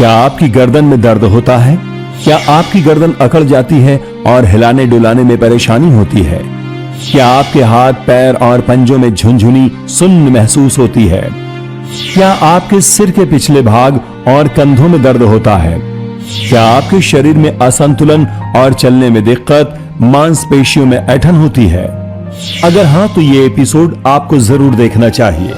क्या आपकी गर्दन में दर्द होता है? क्या आपकी गर्दन अकड़ जाती है और हिलाने डुलाने में परेशानी होती है? क्या आपके हाथ, पैर और पंजों में झुनझुनी सुन्न महसूस होती है? क्या आपके सिर के पिछले भाग और कंधों में दर्द होता है? क्या आपके शरीर में असंतुलन और चलने में दिक्कत, मांसपेशियों में ऐंठन होती है? अगर हाँ, तो ये एपिसोड आपको जरूर देखना चाहिए।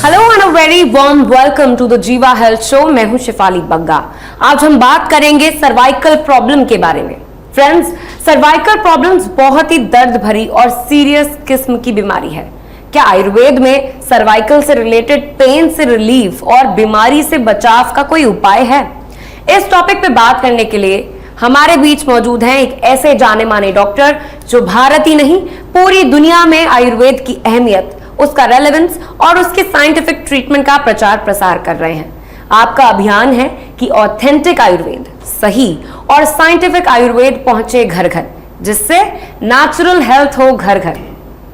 Hello and a very warm welcome to the Jiva health show. मैं हूं शिफाली बग्गा। आज हम बात करेंगे सर्वाइकल प्रॉब्लम के बारे में। फ्रेंड्स, सर्वाइकल प्रॉब्लम्स बहुत ही दर्द भरी और सीरियस किस्म की बीमारी है। क्या आयुर्वेद में सर्वाइकल से रिलेटेड पेन से रिलीफ और बीमारी से बचाव का कोई उपाय है? इस टॉपिक पे बात करने के लिए हमारे बीच मौजूद हैं एक ऐसे जाने माने डॉक्टर जो भारत ही नहीं पूरी दुनिया में आयुर्वेद की अहमियत, उसका रेलेवेंस और उसके साइंटिफिक ट्रीटमेंट का प्रचार प्रसार कर रहे हैं। आपका अभियान है कि ऑथेंटिक आयुर्वेद, सही और साइंटिफिक आयुर्वेद पहुंचे घर घर, जिससे नेचुरल हेल्थ हो घर घर।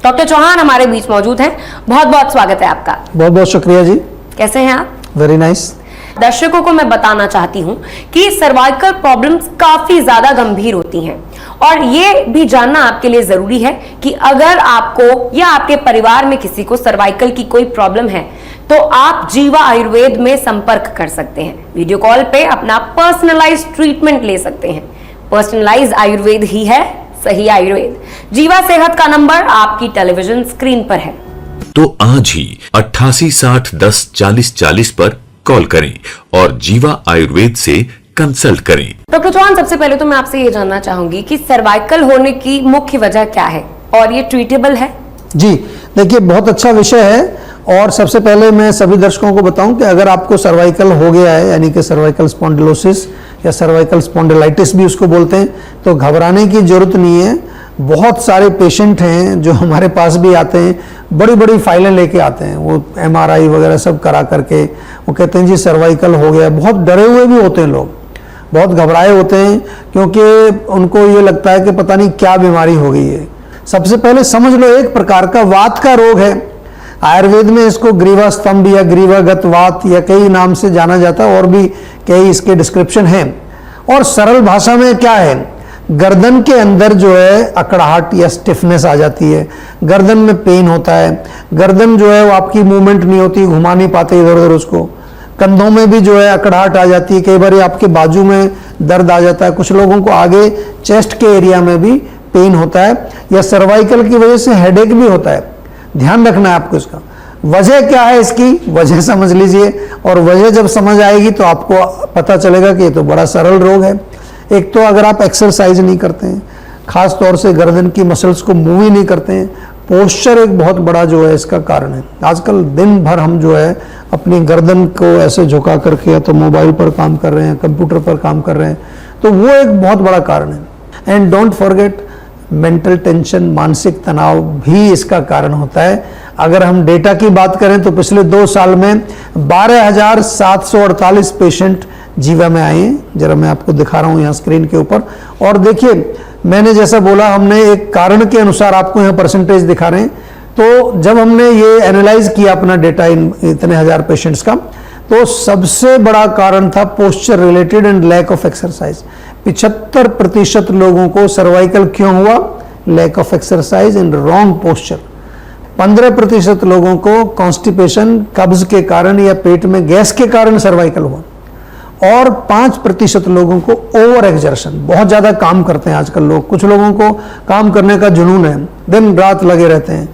डॉक्टर चौहान हमारे बीच मौजूद हैं। बहुत बहुत स्वागत है आपका। बहुत बहुत शुक्रिया जी। कैसे हैं आप? Very nice. दर्शकों को मैं बताना चाहती हूं कि सर्वाइकल प्रॉब्लम्स काफी ज्यादा गंभीर होती हैं और ये भी जानना आपके लिए जरूरी है कि अगर आपको या आपके परिवार में किसी को सर्वाइकल की कोई प्रॉब्लम है तो आप जीवा आयुर्वेद में संपर्क कर सकते हैं। वीडियो कॉल पे अपना पर्सनलाइज ट्रीटमेंट ले सकते हैं। पर्सनलाइज आयुर्वेद ही है सही आयुर्वेद। जीवा सेहत का नंबर आपकी टेलीविजन स्क्रीन पर है। तो आज ही 88 60 10 40 40 पर कॉल करें और जीवा आयुर्वेद से कंसल्ट करें। डॉक्टर चौहान, सबसे पहले तो मैं आपसे ये जानना चाहूंगी कि सर्वाइकल होने की मुख्य वजह क्या है और ये ट्रीटेबल है? जी देखिए, बहुत अच्छा विषय है और सबसे पहले मैं सभी दर्शकों को बताऊं कि अगर आपको सर्वाइकल हो गया है, यानी कि सर्वाइकल स्पॉन्डिलोसिस या सर्वाइकल स्पॉन्डिलाइटिस भी उसको बोलते हैं, तो घबराने की जरूरत नहीं है। बहुत सारे पेशेंट हैं जो हमारे पास भी आते हैं, बड़ी बड़ी फाइलें लेके आते हैं, वो MRI वगैरह सब करा करके वो कहते हैं जी सर्वाइकल हो गया। बहुत डरे हुए भी होते हैं लोग, बहुत घबराए होते हैं, क्योंकि उनको ये लगता है कि पता नहीं क्या बीमारी हो गई है। सबसे पहले समझ लो, एक प्रकार का वात का रोग है। आयुर्वेद में इसको ग्रीवा स्तंभ या ग्रीवागत वात या कई नाम से जाना जाता है और भी कई इसके डिस्क्रिप्शन हैं। और सरल भाषा में क्या है, गर्दन के अंदर जो है अकड़ाहट या स्टिफनेस आ जाती है, गर्दन में पेन होता है, गर्दन जो है वो आपकी मूवमेंट नहीं होती, घुमा नहीं पाते इधर उधर उसको। कंधों में भी जो है अकड़ाहट आ जाती है, कई बार आपके बाजू में दर्द आ जाता है, कुछ लोगों को आगे चेस्ट के एरिया में भी पेन होता है, या सर्वाइकल की वजह से हेडेक भी होता है। ध्यान रखना है आपको इसका। वजह क्या है, इसकी वजह समझ लीजिए, और वजह जब समझ आएगी तो आपको पता चलेगा कि ये तो बड़ा सरल रोग है। एक तो अगर आप एक्सरसाइज नहीं करते हैं, खास तौर से गर्दन की मसल्स को मूव ही नहीं करते हैं, पोस्चर एक बहुत बड़ा जो है इसका कारण है। आजकल दिन भर हम जो है अपनी गर्दन को ऐसे झुका करके या तो मोबाइल पर काम कर रहे हैं, कंप्यूटर पर काम कर रहे हैं, तो वो एक बहुत बड़ा कारण है। And don't forget, mental tension, मानसिक तनाव भी इसका कारण होता है। अगर हम डेटा की बात करें तो पिछले 2 साल में 12,748 पेशेंट जीवा में आए हैं। जरा मैं आपको दिखा रहा हूं यहाँ स्क्रीन के ऊपर, और देखिए मैंने जैसा बोला, हमने एक कारण के अनुसार आपको यहाँ परसेंटेज दिखा रहे हैं। तो जब हमने ये एनालाइज किया अपना डेटा इतने हजार पेशेंट्स का, तो सबसे बड़ा कारण था posture related and lack of exercise. 75% लोगों को सर्वाइकल क्यों हुआ? Lack of exercise and wrong posture. 15% लोगों को कॉन्स्टिपेशन, कब्ज के कारण या पेट में गैस के कारण सर्वाइकल हुआ, और 5% लोगों को ओवर एक्सर्शन, बहुत ज्यादा काम करते हैं आजकल लोग, कुछ लोगों को काम करने का जुनून है, दिन रात लगे रहते हैं,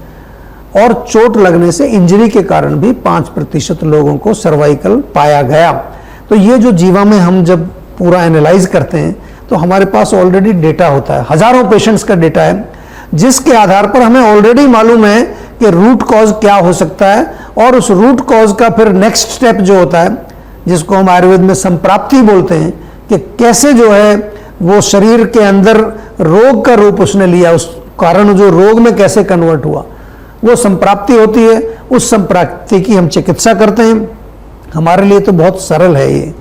और चोट लगने से इंजरी के कारण भी 5% लोगों को सर्वाइकल पाया गया। तो ये जो जीवा में हम जब पूरा एनालाइज करते हैं तो हमारे पास ऑलरेडी डेटा होता है, हजारों पेशेंट्स का डेटा है, जिसके आधार पर हमें ऑलरेडी मालूम है कि रूट कॉज क्या हो सकता है, और उस रूट कॉज का फिर नेक्स्ट स्टेप जो होता है, जिसको हम आयुर्वेद में संप्राप्ति बोलते हैं, कि कैसे जो है वो शरीर के अंदर रोग का रूप उसने लिया, उस कारण जो रोग में कैसे कन्वर्ट हुआ, वो संप्राप्ति होती है। उस संप्राप्ति की हम चिकित्सा करते हैं। हमारे लिए तो बहुत सरल है ये।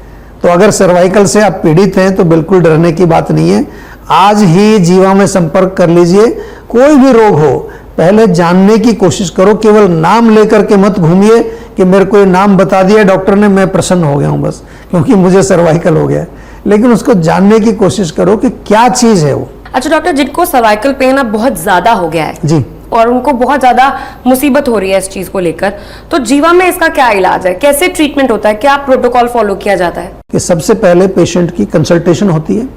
तो अगर सर्वाइकल से आप पीड़ित हैं तो बिल्कुल डरने की बात नहीं है। आज ही जीवा में संपर्क कर लीजिए। कोई भी रोग हो, पहले जानने की कोशिश करो, केवल नाम लेकर के मत घूमिए कि मेरे को ये नाम बता दिया डॉक्टर ने, मैं प्रसन्न हो गया हूँ बस, क्योंकि मुझे सर्वाइकल हो गया है। लेकिन उसको जानने की कोशिश करो कि क्या चीज़ है वो। अच्छा डॉक्टर, जिनको सर्वाइकल पेन अब बहुत ज्यादा हो गया है जी, और उनको बहुत ज्यादा मुसीबत हो रही है इस चीज को लेकर, तो जीवा में इसका क्या इलाज है, कैसे ट्रीटमेंट होता है, क्या प्रोटोकॉल फॉलो किया जाता है? कि सबसे पहले पेशेंट की कंसल्टेशन होती है।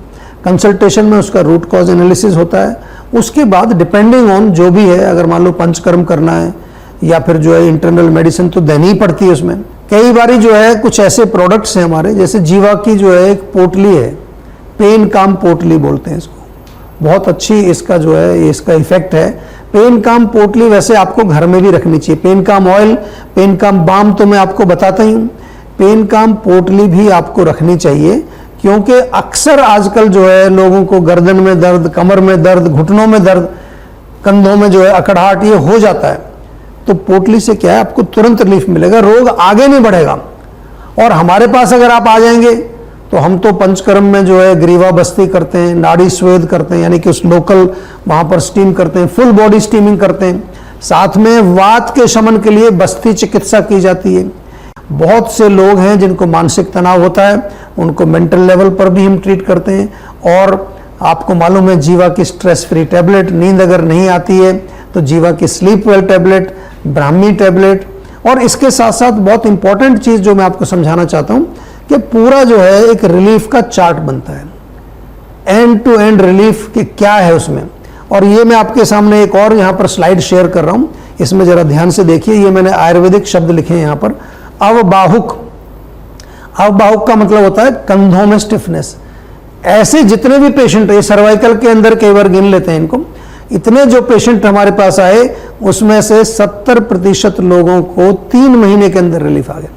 कंसल्टेशन में उसका रूट कॉज एनालिसिस होता है। उसके बाद डिपेंडिंग ऑन जो भी है, अगर मान लो पंचकर्म करना है या फिर जो है इंटरनल मेडिसिन तो देनी ही पड़ती है उसमें। कई बारी जो है कुछ ऐसे प्रोडक्ट्स हैं हमारे, जैसे जीवा की जो है एक पोटली है, पेन काम पोटली बोलते हैं इसको, बहुत अच्छी इसका जो है इसका इफेक्ट है। पेन काम पोटली वैसे आपको घर में भी रखनी चाहिए। पेन काम ऑयल, पेन काम बाम तो मैं आपको बताता ही हूँ, पेन काम पोटली भी आपको रखनी चाहिए, क्योंकि अक्सर आजकल जो है लोगों को गर्दन में दर्द, कमर में दर्द, घुटनों में दर्द, कंधों में जो है अकड़ाहट ये हो जाता है। तो पोटली से क्या है, आपको तुरंत रिलीफ मिलेगा, रोग आगे नहीं बढ़ेगा। और हमारे पास अगर आप आ जाएंगे तो हम तो पंचकर्म में जो है ग्रीवा बस्ती करते हैं, नाड़ी स्वेद करते हैं, यानी कि उस लोकल वहाँ पर स्टीम करते हैं, फुल बॉडी स्टीमिंग करते हैं। साथ में वात के शमन के लिए बस्ती चिकित्सा की जाती है। बहुत से लोग हैं जिनको मानसिक तनाव होता है, उनको मेंटल लेवल पर भी हम ट्रीट करते हैं। और आपको मालूम है जीवा की स्ट्रेस फ्री टैबलेट, नींद अगर नहीं आती है तो जीवा की sleep well tablet, Brahmi tablet. और इसके साथ साथ बहुत इंपॉर्टेंट चीज़ जो मैं आपको समझाना चाहता हूँ कि पूरा जो है एक रिलीफ का चार्ट बनता है, एंड टू एंड रिलीफ कि क्या है उसमें। और ये मैं आपके सामने एक और यहाँ पर स्लाइड शेयर कर रहा हूँ, इसमें जरा ध्यान से देखिए। ये मैंने आयुर्वेदिक शब्द लिखे हैं यहाँ पर, अवबाहुक। अवबाहुक का मतलब होता है कंधों में स्टिफनेस। ऐसे जितने भी पेशेंट है, सर्वाइकल के अंदर कई बार गिन लेते हैं इनको, इतने जो पेशेंट हमारे पास आए उसमें से 70% लोगों को 3 महीने के अंदर रिलीफ आ गया।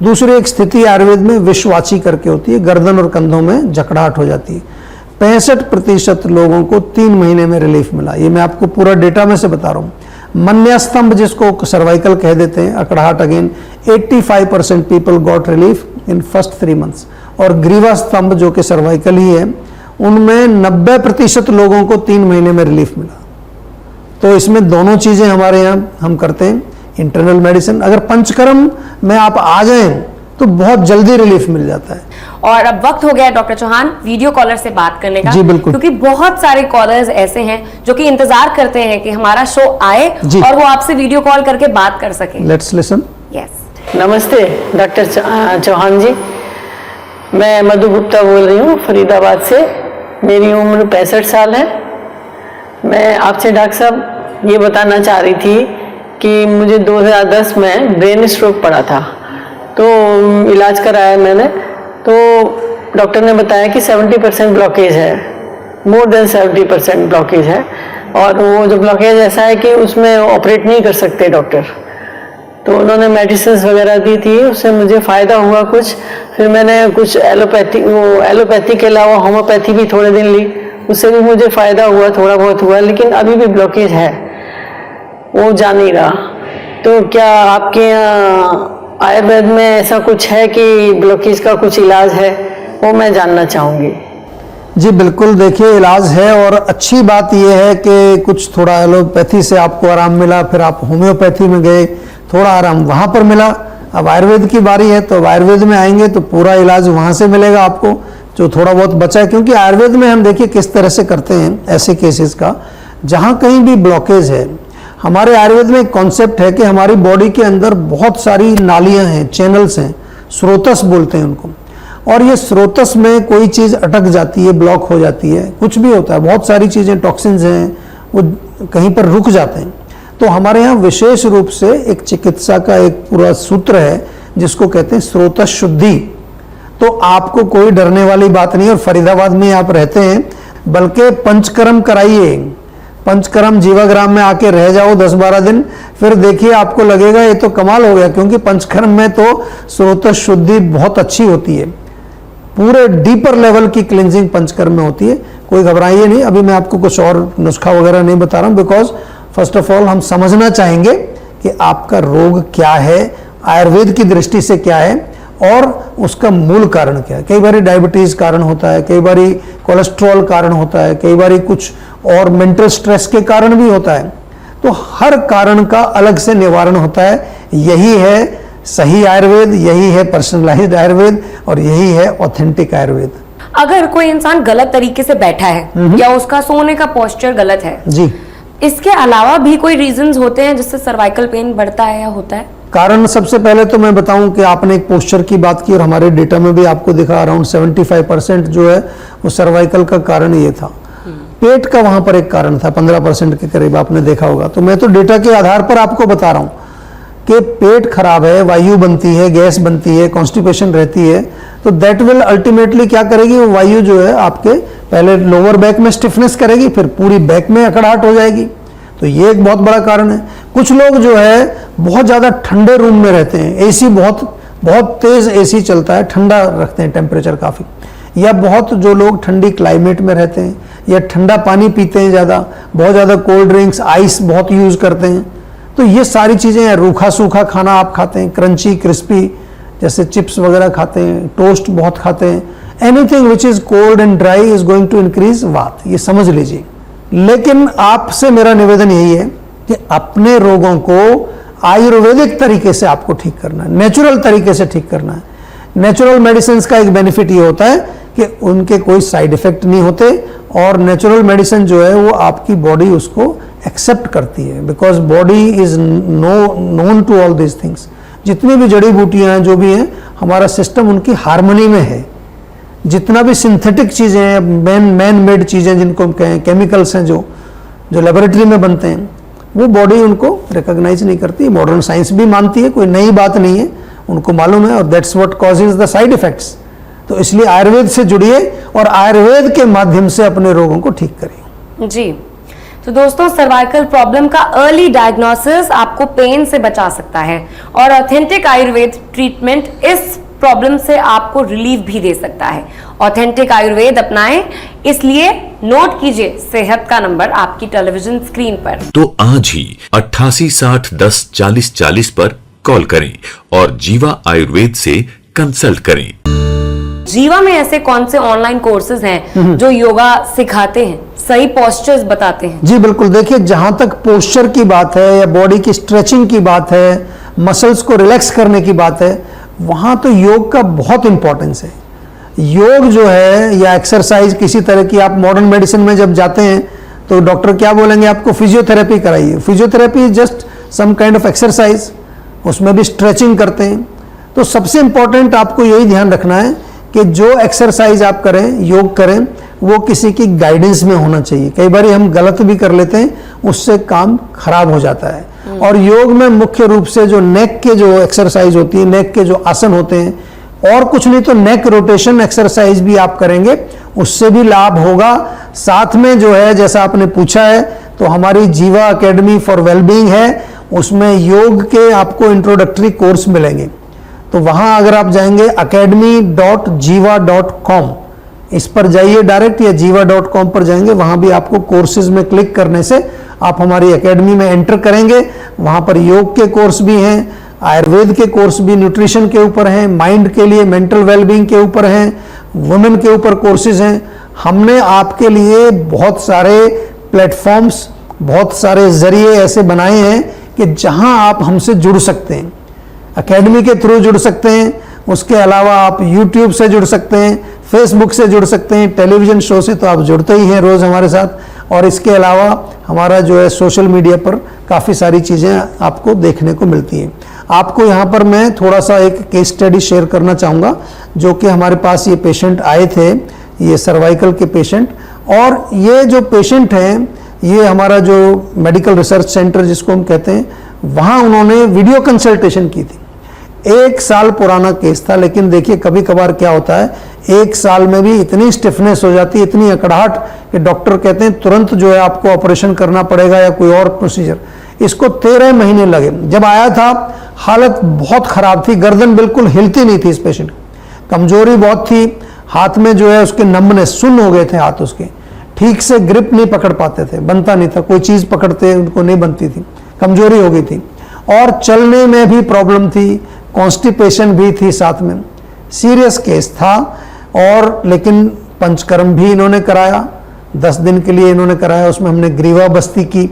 दूसरी एक स्थिति आयुर्वेद में विषवाची करके होती है, गर्दन और कंधों में जकड़ाहट हो जाती है। 65% लोगों को 3 महीने में रिलीफ मिला। ये मैं आपको पूरा डेटा में से बता रहा हूँ। मन्यास्तंभ जिसको सर्वाइकल कह देते हैं, अकड़ाहट again, 85% people got relief in first 3 months. और ग्रीवा स्तंभ जो कि सर्वाइकल ही है, उनमें 90% लोगों को 3 महीने में रिलीफ मिला। तो इसमें दोनों चीज़ें हमारे यहाँ हम करते हैं, इंटरनल मेडिसिन। अगर पंचकर्म में आप आ जाएं तो बहुत जल्दी रिलीफ मिल जाता है। और अब वक्त हो गया है डॉक्टर चौहान वीडियो कॉलर से बात करने का। जी बिल्कुल, क्योंकि बहुत सारे कॉलर्स ऐसे हैं जो कि इंतजार करते हैं कि हमारा शो आए और वो आपसे वीडियो कॉल करके बात कर सकें। Let's listen. यस, नमस्ते डॉक्टर चौहान जी, मैं मधु गुप्ता बोल रही हूँ फरीदाबाद से। मेरी उम्र 65 साल है। मैं आपसे डॉक्टर साहब ये बताना चाह रही थी कि मुझे 2010 में ब्रेन स्ट्रोक पड़ा था, तो इलाज कराया मैंने, तो डॉक्टर ने बताया कि 70% ब्लॉकेज है, मोर देन 70% ब्लॉकेज है। और वो जो ब्लॉकेज ऐसा है कि उसमें ऑपरेट नहीं कर सकते डॉक्टर। तो उन्होंने मेडिसिन वगैरह दी थी, उससे मुझे फ़ायदा हुआ कुछ। फिर मैंने कुछ एलोपैथी के अलावा होम्योपैथी भी थोड़े दिन ली, उससे भी मुझे फ़ायदा हुआ, थोड़ा बहुत हुआ। लेकिन अभी भी ब्लॉकेज है, वो जा नहीं रहा। तो क्या आपके यहाँ आयुर्वेद में ऐसा कुछ है कि ब्लॉकेज का कुछ इलाज है, वो मैं जानना चाहूँगी। जी बिल्कुल, देखिए इलाज है। और अच्छी बात यह है कि कुछ थोड़ा एलोपैथी से आपको आराम मिला, फिर आप होम्योपैथी में गए, थोड़ा आराम वहाँ पर मिला। अब आयुर्वेद की बारी है, तो आयुर्वेद में आएंगे तो पूरा इलाज वहाँ से मिलेगा आपको, जो थोड़ा बहुत बचा है। क्योंकि आयुर्वेद में हम देखिए किस तरह से करते हैं ऐसे केसेस का, जहाँ कहीं भी ब्लॉकेज है। हमारे आयुर्वेद में एक कॉन्सेप्ट है कि हमारी बॉडी के अंदर बहुत सारी नालियाँ हैं, चैनल्स हैं, स्रोतस बोलते हैं उनको। और ये स्रोतस में कोई चीज़ अटक जाती है, ब्लॉक हो जाती है, कुछ भी होता है, बहुत सारी चीज़ें, टॉक्सिन्स हैं, वो कहीं पर रुक जाते हैं। तो हमारे यहाँ विशेष रूप से एक चिकित्सा का एक पूरा सूत्र है जिसको कहते हैं स्रोतस शुद्धि। तो आपको कोई डरने वाली बात नहीं। और फरीदाबाद में आप रहते हैं, बल्कि पंचकर्म कराइए। पंचकर्म जीवाग्राम में आके रह जाओ 10-12 दिन, फिर देखिए आपको लगेगा ये तो कमाल हो गया। क्योंकि पंचकर्म में तो स्रोतस शुद्धि बहुत अच्छी होती है, पूरे डीपर लेवल की क्लिनजिंग पंचकर्म में होती है। कोई घबराइए नहीं, अभी मैं आपको कुछ और नुस्खा वगैरह नहीं बता रहा हूँ, बिकॉज फर्स्ट ऑफ ऑल हम समझना चाहेंगे कि आपका रोग क्या है, आयुर्वेद की दृष्टि से क्या है और उसका मूल कारण क्या है। कई बार डायबिटीज कारण होता है, कई बार कोलेस्ट्रॉल कारण होता है, कई बार कुछ और मेंटल स्ट्रेस के कारण भी होता है। तो हर कारण का अलग से निवारण होता है। यही है सही आयुर्वेद, यही है पर्सनलाइज्ड आयुर्वेद और यही है ऑथेंटिक आयुर्वेद। अगर कोई इंसान गलत तरीके से बैठा है या उसका सोने का पोस्चर गलत है जी, इसके अलावा भी कोई रीजंस होते हैं जिससे सर्वाइकल पेन बढ़ता है या होता है? कारण सबसे पहले तो मैं बताऊं कि आपने एक पोस्चर की बात की और हमारे डेटा में भी आपको दिखा अराउंड 75% जो है वो सर्वाइकल का कारण ये था। पेट का वहां पर एक कारण था 15% के करीब, आपने देखा होगा। तो मैं तो डेटा के आधार पर आपको बता रहा हूं कि पेट खराब है, वायु बनती है, गैस बनती है, कॉन्स्टिपेशन रहती है, तो दैट विल अल्टीमेटली क्या करेगी, वो वायु जो है आपके पहले लोअर बैक में स्टिफनेस करेगी, फिर पूरी बैक में अकड़ाहट हो जाएगी। तो ये एक बहुत बड़ा कारण है। कुछ लोग जो है बहुत ज़्यादा ठंडे रूम में रहते हैं, एसी बहुत तेज़ एसी चलता है, ठंडा रखते हैं टेम्परेचर काफ़ी, या बहुत जो लोग ठंडी क्लाइमेट में रहते हैं या ठंडा पानी पीते हैं ज़्यादा, बहुत ज़्यादा कोल्ड ड्रिंक्स, आइस बहुत यूज़ करते हैं, तो ये सारी चीज़ें हैं। रूखा सूखा खाना आप खाते हैं, क्रंची क्रिस्पी जैसे चिप्स वगैरह खाते हैं, टोस्ट बहुत खाते हैं, anything which is cold and dry is going to increase vata, ये समझ लीजिए। लेकिन आपसे मेरा निवेदन यही है कि अपने रोगों को आयुर्वेदिक तरीके से आपको ठीक करना है, नेचुरल तरीके से ठीक करना है। नेचुरल मेडिसिन का एक बेनिफिट ये होता है कि उनके कोई साइड इफेक्ट नहीं होते और नेचुरल मेडिसिन जो है वो आपकी बॉडी उसको एक्सेप्ट करती है, because body is known to all this things. जितनी भी जड़ी बूटियां हैं, जो भी हैं, हमारा सिस्टम उनकी हार्मनी में है। जितना भी सिंथेटिक चीज़ें हैं, मैन मेड चीज़ें जिनको हम कहें, केमिकल्स हैं जो लेबोरेटरी में बनते हैं, वो बॉडी उनको रिकॉग्नाइज नहीं करती। मॉडर्न साइंस भी मानती है, कोई नई बात नहीं है, उनको मालूम है, और that's what causes the side effects. तो इसलिए आयुर्वेद से जुड़िए और आयुर्वेद के माध्यम से अपने रोगों को ठीक करिए। जी, तो दोस्तों सर्वाइकल प्रॉब्लम का अर्ली डायग्नोसिस आपको पेन से बचा सकता है और ऑथेंटिक आयुर्वेद ट्रीटमेंट इस प्रॉब्लम से आपको रिलीफ भी दे सकता है। ऑथेंटिक आयुर्वेद अपनाएं, इसलिए नोट कीजिए सेहत का नंबर आपकी टेलीविजन स्क्रीन पर। तो आज ही 88 60 10 40 40 पर कॉल करें और जीवा आयुर्वेद से कंसल्ट करें। जीवा में ऐसे कौन से ऑनलाइन कोर्सेज हैं जो योगा सिखाते हैं, सही पोस्चर्स बताते हैं? जी बिल्कुल, देखिए जहां तक पोस्चर की बात है या बॉडी की स्ट्रेचिंग की बात है, मसल्स को रिलैक्स करने की बात है, वहां तो योग का बहुत इंपॉर्टेंस है। योग जो है या एक्सरसाइज किसी तरह की, आप मॉडर्न मेडिसिन में जब जाते हैं तो डॉक्टर क्या बोलेंगे आपको, फिजियोथेरेपी कराइए। Physiotherapy is just some kind of exercise, उसमें भी स्ट्रेचिंग करते हैं। तो सबसे इंपॉर्टेंट आपको यही ध्यान रखना है कि जो एक्सरसाइज आप करें, योग करें, वो किसी की गाइडेंस में होना चाहिए। कई बार हम गलत भी कर लेते हैं, उससे काम खराब हो जाता है। और योग में मुख्य रूप से जो नेक के जो एक्सरसाइज होती है, नेक के जो आसन होते हैं, और कुछ नहीं तो नेक रोटेशन एक्सरसाइज भी आप करेंगे, उससे भी लाभ होगा। साथ में जो है, जैसा आपने पूछा है, तो हमारी जीवा एकेडमी फॉर वेलबींग है, उसमें योग के आपको इंट्रोडक्टरी कोर्स मिलेंगे। तो वहां अगर आप जाएंगे academy.jiva.com, इस पर जाइए डायरेक्ट, या jiva.com पर जाएंगे, वहां भी आपको कोर्सेज में क्लिक करने से आप हमारी एकेडमी में एंटर करेंगे। वहां पर योग के कोर्स भी हैं, आयुर्वेद के कोर्स भी न्यूट्रिशन के ऊपर हैं, माइंड के लिए मेंटल वेलबींग के ऊपर हैं, वुमेन के ऊपर कोर्सेज हैं। हमने आपके लिए बहुत सारे प्लेटफॉर्म्स, बहुत सारे जरिए ऐसे बनाए हैं कि जहां आप हमसे जुड़ सकते हैं। एकेडमी के थ्रू जुड़ सकते हैं, उसके अलावा आप यूट्यूब से जुड़ सकते हैं, फेसबुक से जुड़ सकते हैं, टेलीविज़न शो से तो आप जुड़ते ही हैं रोज़ हमारे साथ, और इसके अलावा हमारा जो है सोशल मीडिया पर काफ़ी सारी चीज़ें आपको देखने को मिलती हैं। आपको यहाँ पर मैं थोड़ा सा एक केस स्टडी शेयर करना चाहूँगा, जो कि हमारे पास ये पेशेंट आए थे, ये सर्वाइकल के पेशेंट। और ये जो पेशेंट हैं, ये हमारा जो मेडिकल रिसर्च सेंटर जिसको हम कहते हैं, वहाँ उन्होंने वीडियो कंसल्टेशन की थी। 1 साल पुराना केस था, लेकिन देखिए कभी कभार क्या होता है, 1 साल में भी इतनी स्टिफनेस हो जाती है, इतनी अकड़ाहट, कि डॉक्टर कहते हैं तुरंत जो है आपको ऑपरेशन करना पड़ेगा या कोई और प्रोसीजर। इसको 13 महीने लगे। जब आया था हालत बहुत खराब थी, गर्दन बिल्कुल हिलती नहीं थी इस पेशेंट, कमजोरी बहुत थी, हाथ में जो है उसके नंबनेस, सुन्न हो गए थे हाथ उसके, ठीक से ग्रिप नहीं पकड़ पाते थे, बनता नहीं था, कोई चीज़ पकड़ते उनको नहीं बनती थी, कमजोरी हो गई थी, और चलने में भी प्रॉब्लम थी, कॉन्स्टिपेशन भी थी साथ में। सीरियस केस था। और लेकिन पंचकर्म भी इन्होंने कराया, 10 दिन के लिए इन्होंने कराया, उसमें हमने ग्रीवा बस्ती की,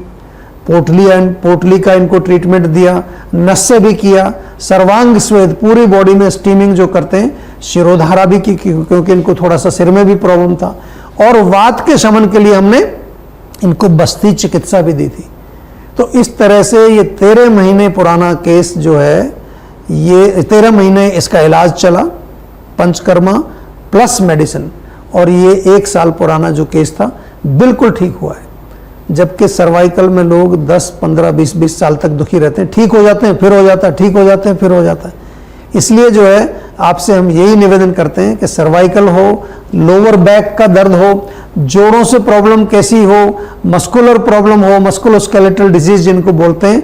पोटली का इनको ट्रीटमेंट दिया, नस से भी किया, सर्वांग स्वेद, पूरी बॉडी में स्टीमिंग जो करते हैं, शिरोधारा भी की क्योंकि इनको थोड़ा सा सिर में भी प्रॉब्लम था, और वात के शमन के लिए हमने इनको बस्ती चिकित्सा भी दी थी। तो इस तरह से ये 13 महीने पुराना केस जो है, ये 13 महीने इसका इलाज चला, पंचकर्मा प्लस मेडिसिन, और ये 1 साल पुराना जो केस था बिल्कुल ठीक हुआ है। जबकि सर्वाइकल में लोग 10, 15, 20 साल तक दुखी रहते हैं, ठीक हो जाते हैं, फिर हो जाता है, ठीक हो जाते हैं, फिर हो जाता है। इसलिए जो है आपसे हम यही निवेदन करते हैं कि सर्वाइकल हो, लोअर बैक का दर्द हो, जोड़ों से प्रॉब्लम कैसी हो, मस्कुलर प्रॉब्लम हो, मस्कुलोस्केलेटल डिजीज जिनको बोलते हैं,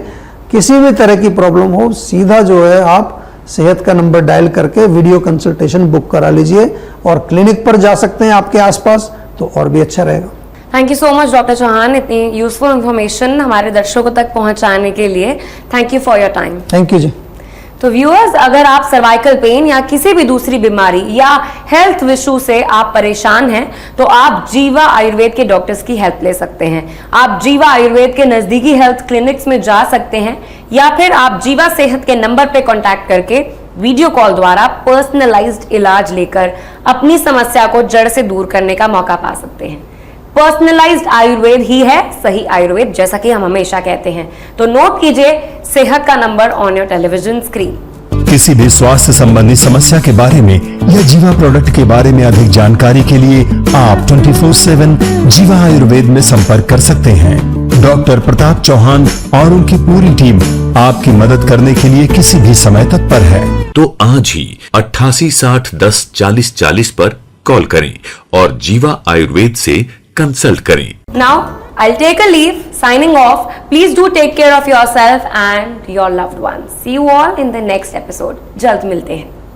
किसी भी तरह की प्रॉब्लम हो, सीधा जो है आप सेहत का नंबर डायल करके वीडियो कंसल्टेशन बुक करा लीजिए और क्लिनिक पर जा सकते हैं आपके आसपास, तो और भी अच्छा रहेगा। Thank you so much doctor Chauhan, इतनी यूजफुल इंफॉर्मेशन हमारे दर्शकों तक पहुंचाने के लिए। Thank you for your time. Thank you ji. तो व्यूअर्स, अगर आप सर्वाइकल पेन या किसी भी दूसरी बीमारी या हेल्थ इशू से आप परेशान हैं, तो आप जीवा आयुर्वेद के डॉक्टर्स की हेल्प ले सकते हैं। आप जीवा आयुर्वेद के नजदीकी हेल्थ क्लिनिक्स में जा सकते हैं, या फिर आप जीवा सेहत के नंबर पे कांटेक्ट करके वीडियो कॉल द्वारा पर्सनलाइज्ड इलाज लेकर अपनी समस्या को जड़ से दूर करने का मौका पा सकते हैं। पर्सनलाइज्ड आयुर्वेद ही है सही आयुर्वेद, जैसा कि हम हमेशा कहते हैं। तो नोट कीजिए सेहत का number on your television screen. किसी भी स्वास्थ्य संबंधी समस्या के बारे में या जीवा प्रोडक्ट के बारे में अधिक जानकारी के लिए आप 24/7 जीवा आयुर्वेद में संपर्क कर सकते हैं। डॉक्टर प्रताप चौहान और उनकी पूरी टीम आपकी मदद करने के लिए किसी भी समय तत्पर है। तो आज ही 88 60 10 40 40 पर कॉल करें और जीवा आयुर्वेद से कंसल्ट करें। Now, I'll take a leave, signing off. Please do take care of yourself and your loved ones. See you all in the next episode. जल्द मिलते हैं।